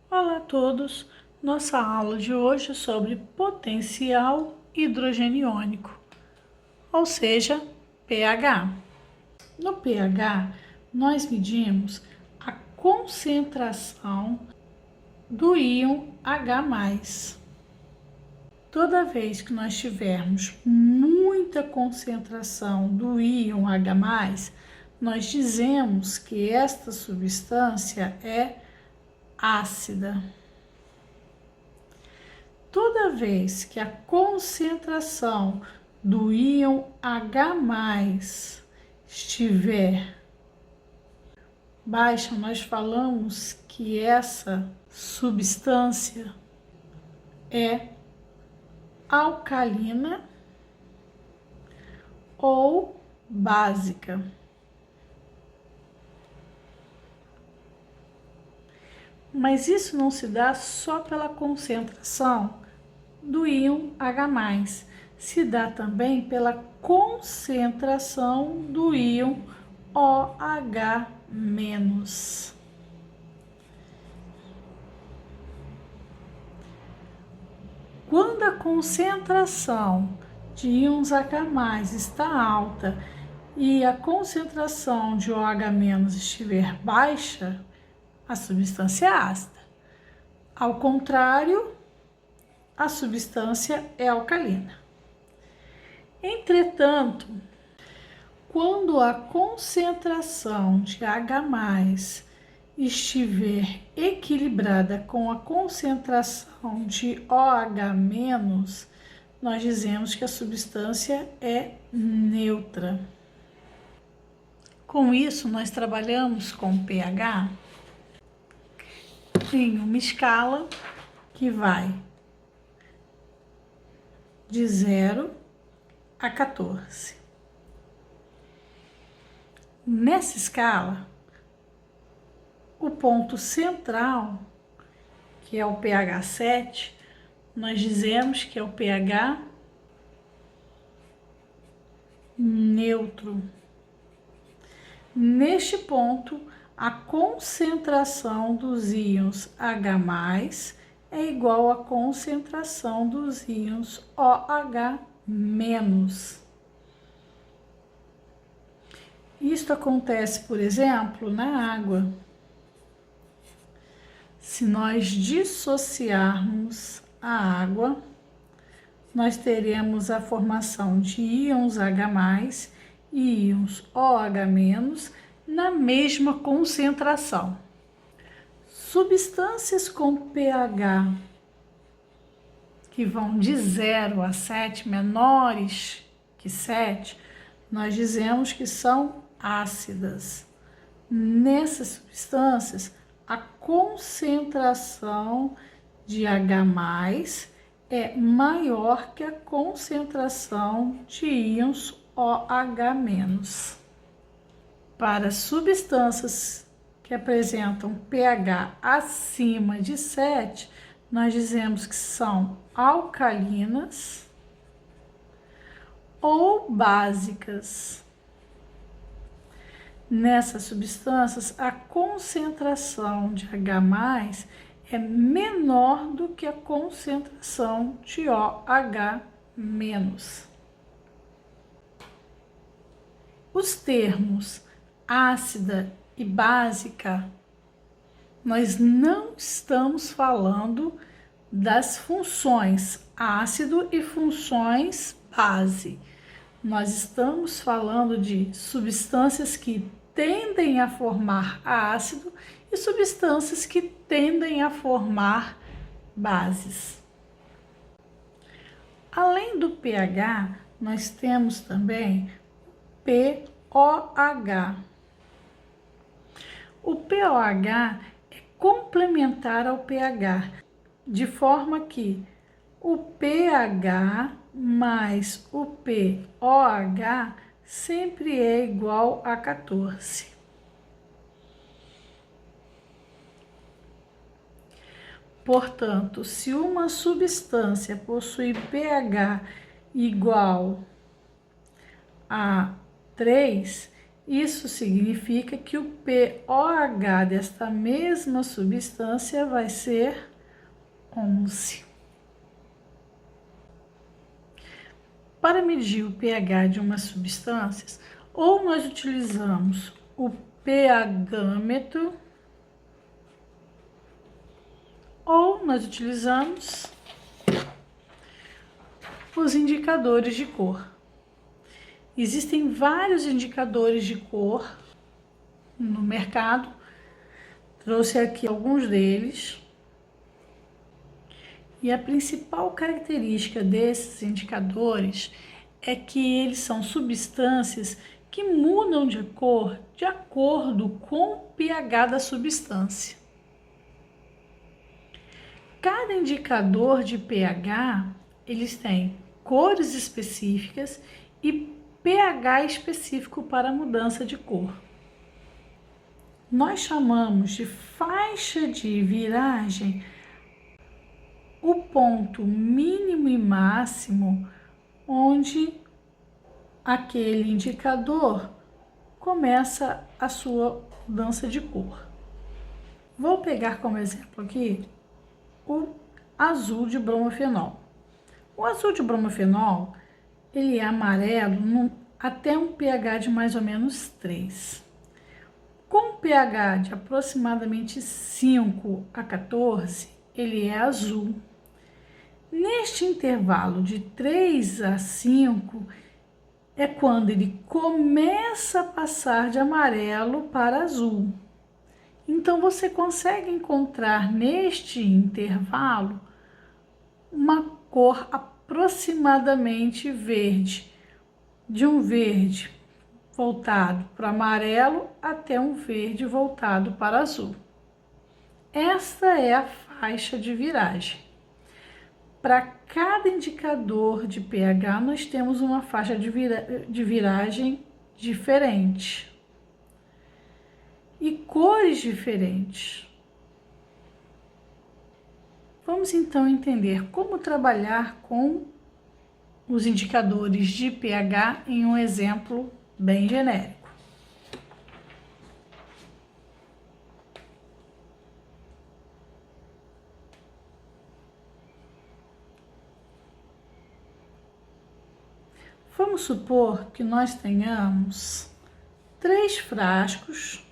Olá a todos! Nossa aula de hoje é sobre potencial hidrogeniônico, ou seja, pH. No pH, nós medimos a concentração do íon H+. Toda vez que nós tivermos muita concentração do íon H+, nós dizemos que esta substância é ácida. Toda vez que a concentração do íon H+ estiver baixa, nós falamos que essa substância é alcalina ou básica. Mas isso não se dá só pela concentração do íon H+, se dá também pela concentração do íon OH-. Quando a concentração de íons H+ está alta e a concentração de OH- estiver baixa, a substância é ácida. Ao contrário, a substância é alcalina. Entretanto, quando a concentração de H+ estiver equilibrada com a concentração de OH-, nós dizemos que a substância é neutra. Com isso, nós trabalhamos com pH em uma escala que vai de 0 a 14. Nessa escala, o ponto central, que é o pH 7, nós dizemos que é o pH neutro. Neste ponto, a concentração dos íons H+ é igual à concentração dos íons OH-. Isto acontece, por exemplo, na água. Se nós dissociarmos a água, nós teremos a formação de íons H+ e íons OH- na mesma concentração. Substâncias com pH que vão de 0 a 7, menores que 7, nós dizemos que são ácidas. Nessas substâncias, a concentração de H+ é maior que a concentração de íons OH-. Para substâncias que apresentam pH acima de 7, nós dizemos que são alcalinas ou básicas. Nessas substâncias, a concentração de H+ é menor do que a concentração de OH-. Os termos ácida e básica, nós não estamos falando das funções ácido e funções base. Nós estamos falando de substâncias que tendem a formar ácido e substâncias que tendem a formar bases. Além do pH, nós temos também pOH. O pOH é complementar ao pH, de forma que o pH mais o pOH sempre é igual a 14. Portanto, se uma substância possui pH igual a 3, Isso significa que o pOH desta mesma substância vai ser 11. Para medir o pH de uma substância, ou nós utilizamos o pHmetro, ou nós utilizamos os indicadores de cor. Existem vários indicadores de cor no mercado, trouxe aqui alguns deles. E a principal característica desses indicadores é que eles são substâncias que mudam de cor de acordo com o pH da substância. Cada indicador de pH, eles têm cores específicas e pH específico para a mudança de cor. Nós chamamos de faixa de viragem o ponto mínimo e máximo onde aquele indicador começa a sua mudança de cor. Vou pegar como exemplo aqui o azul de bromofenol. O azul de bromofenol, ele é amarelo até um pH de mais ou menos 3. Com um pH de aproximadamente 5 a 14, ele é azul. Neste intervalo de 3 a 5 é quando ele começa a passar de amarelo para azul. Então, você consegue encontrar neste intervalo uma cor aproximadamente verde, de um verde voltado para amarelo até um verde voltado para azul. Esta é a faixa de viragem. Para cada indicador de pH, nós temos uma faixa de viragem diferente e cores diferentes. Vamos então entender como trabalhar com os indicadores de pH em um exemplo bem genérico. Vamos supor que nós tenhamos 3 frascos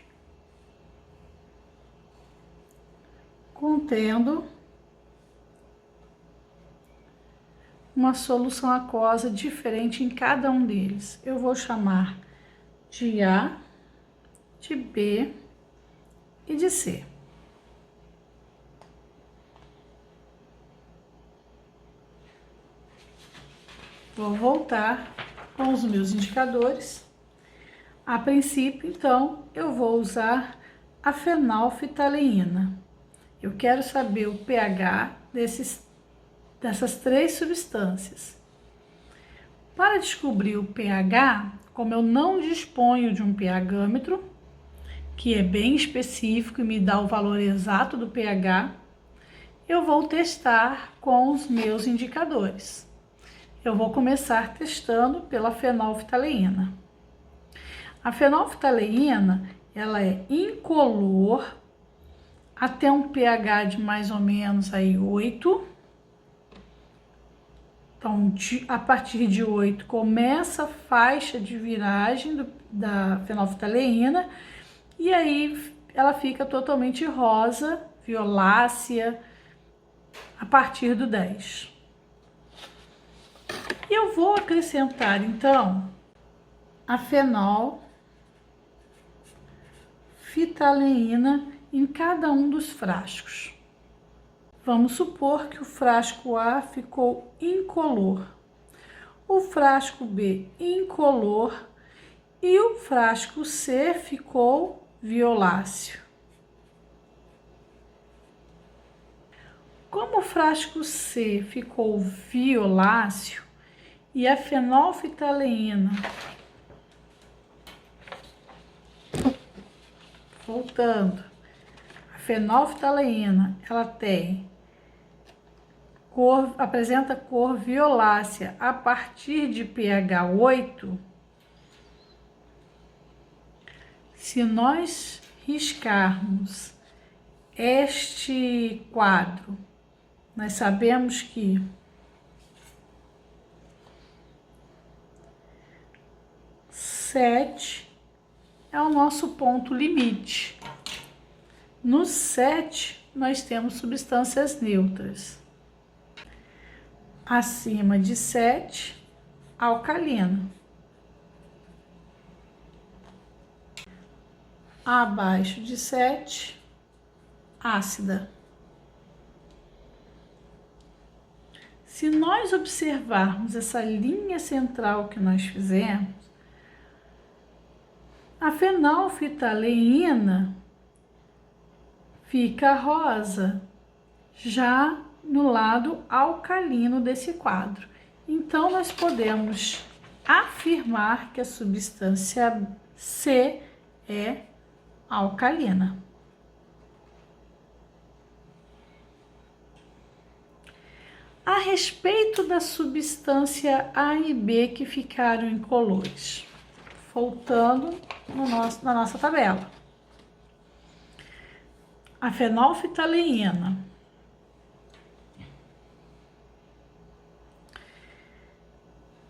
contendo uma solução aquosa diferente em cada um deles. Eu vou chamar de A, de B e de C. Vou voltar com os meus indicadores. A princípio, então, eu vou usar a fenolftaleína. Eu quero saber o pH dessas 3 substâncias. Para descobrir o pH, como eu não disponho de um pHmetro, que é bem específico e me dá o valor exato do pH, eu vou testar com os meus indicadores. Eu vou começar testando pela fenolftaleína. A fenolftaleína, ela é incolor até um pH de mais ou menos aí 8. Então, a partir de 8 começa a faixa de viragem da fenolftaleína e aí ela fica totalmente rosa, violácea, a partir do 10. E eu vou acrescentar, então, a fenolftaleína em cada um dos frascos. Vamos supor que o frasco A ficou incolor, o frasco B incolor e o frasco C ficou violáceo. Como o frasco C ficou violáceo e a fenolftaleína, voltando, a fenolftaleína, ela apresenta cor violácea a partir de pH 8, Se nós riscarmos este quadro, nós sabemos que sete é o nosso ponto limite. No 7, nós temos substâncias neutras. Acima de 7, alcalino. Abaixo de 7, ácida. Se nós observarmos essa linha central que nós fizemos, a fenolftaleína fica rosa, já no lado alcalino desse quadro. Então, nós podemos afirmar que a substância C é alcalina. A respeito da substância A e B que ficaram incolores, voltando na nossa tabela. A fenolftaleína.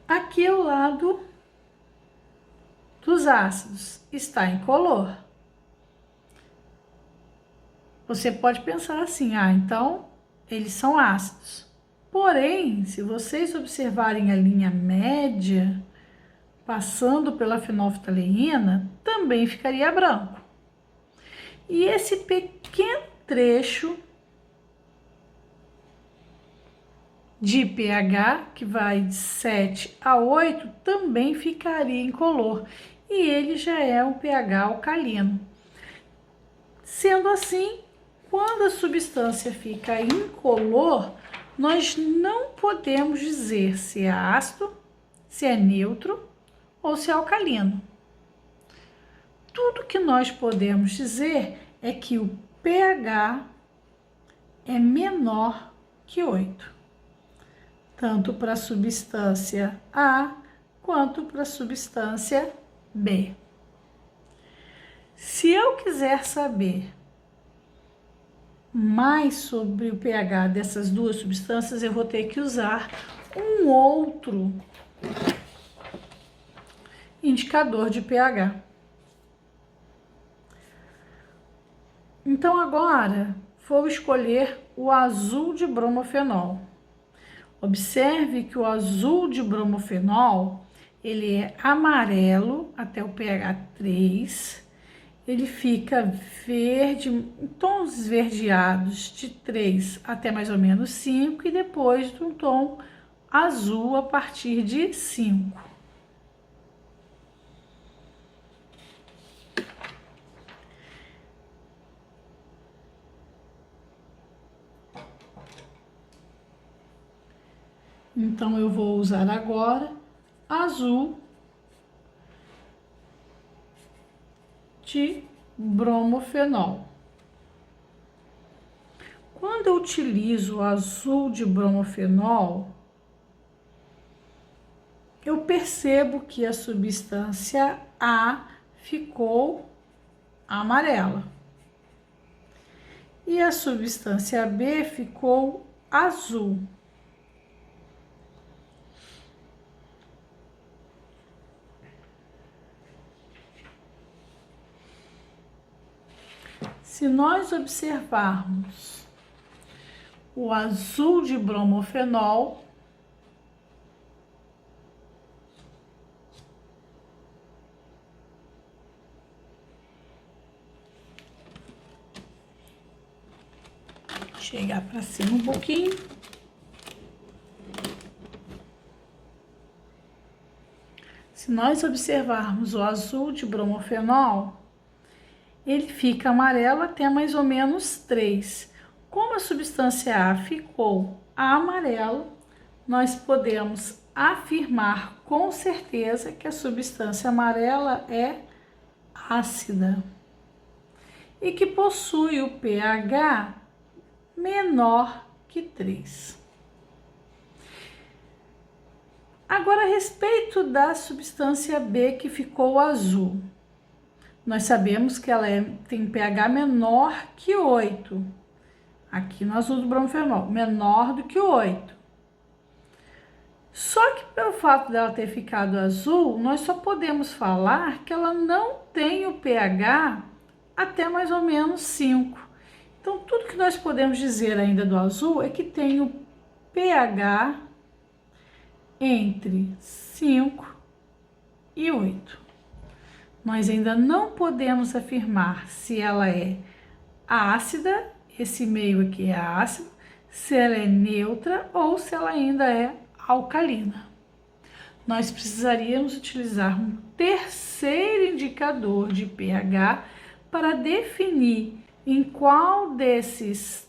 Aqui é o lado dos ácidos, está incolor. Você pode pensar assim, então eles são ácidos. Porém, se vocês observarem a linha média, passando pela fenolftaleína, também ficaria branco. E esse pequeno trecho de pH, que vai de 7 a 8, também ficaria incolor. E ele já é um pH alcalino. Sendo assim, quando a substância fica incolor, nós não podemos dizer se é ácido, se é neutro ou se é alcalino. Tudo que nós podemos dizer é que o pH é menor que 8, tanto para a substância A quanto para a substância B. Se eu quiser saber mais sobre o pH dessas duas substâncias, eu vou ter que usar um outro indicador de pH. Então, agora, vou escolher o azul de bromofenol. Observe que o azul de bromofenol, ele é amarelo até o pH 3, ele fica verde, em tons esverdeados de 3 até mais ou menos 5 e depois de um tom azul a partir de 5. Então, eu vou usar agora azul de bromofenol. Quando eu utilizo o azul de bromofenol, eu percebo que a substância A ficou amarela e a substância B ficou azul. Se nós observarmos o azul de bromofenol, chegar para cima um pouquinho. Se nós observarmos o azul de bromofenol, ele fica amarelo até mais ou menos 3. Como a substância A ficou amarelo, nós podemos afirmar com certeza que a substância amarela é ácida e que possui o pH menor que 3. Agora, a respeito da substância B que ficou azul, nós sabemos que ela tem pH menor que 8. Aqui no azul do bromofenol, menor do que 8. Só que pelo fato dela ter ficado azul, nós só podemos falar que ela não tem o pH até mais ou menos 5. Então, tudo que nós podemos dizer ainda do azul é que tem o pH entre 5 e 8. Nós ainda não podemos afirmar se ela é ácida, esse meio aqui é ácido, se ela é neutra ou se ela ainda é alcalina. Nós precisaríamos utilizar um terceiro indicador de pH para definir em qual dessas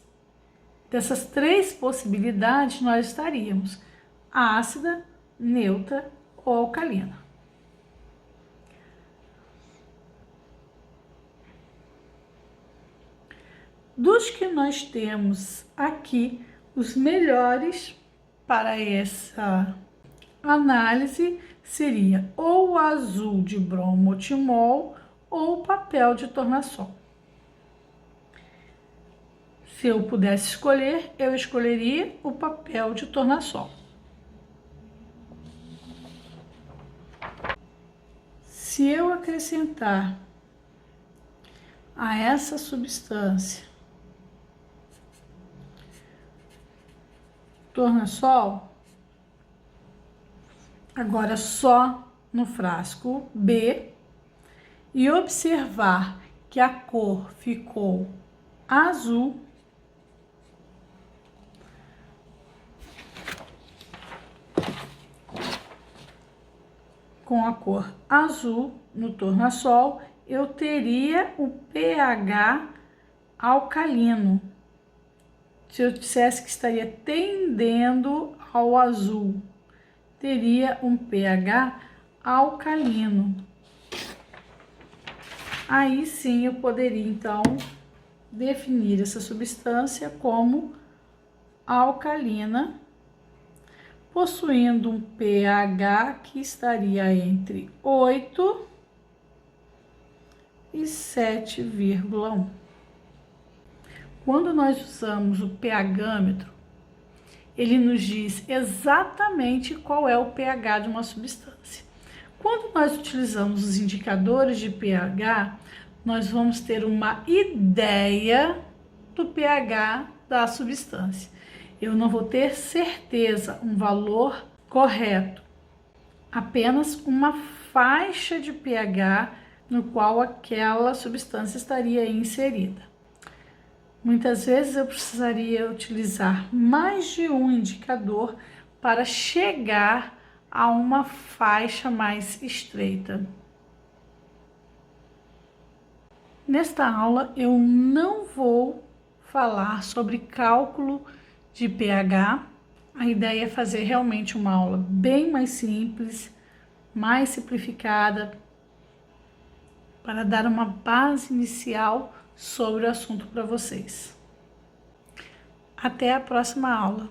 3 possibilidades nós estaríamos: ácida, neutra ou alcalina. Dos que nós temos aqui, os melhores para essa análise seria ou o azul de bromotimol ou o papel de tornassol. Se eu pudesse escolher, eu escolheria o papel de tornassol. Se eu acrescentar a essa substância tornassol, agora só no frasco B, e observar que a cor ficou azul, com a cor azul no tornassol, eu teria o pH alcalino. Se eu dissesse que estaria tendendo ao azul, teria um pH alcalino. Aí sim eu poderia, então, definir essa substância como alcalina, possuindo um pH que estaria entre 8 e 7,1. Quando nós usamos o pHmetro, ele nos diz exatamente qual é o pH de uma substância. Quando nós utilizamos os indicadores de pH, nós vamos ter uma ideia do pH da substância. Eu não vou ter certeza, um valor correto, apenas uma faixa de pH no qual aquela substância estaria inserida. Muitas vezes eu precisaria utilizar mais de um indicador para chegar a uma faixa mais estreita. Nesta aula eu não vou falar sobre cálculo de pH. A ideia é fazer realmente uma aula bem mais simples, mais simplificada, para dar uma base inicial sobre o assunto para vocês. Até a próxima aula.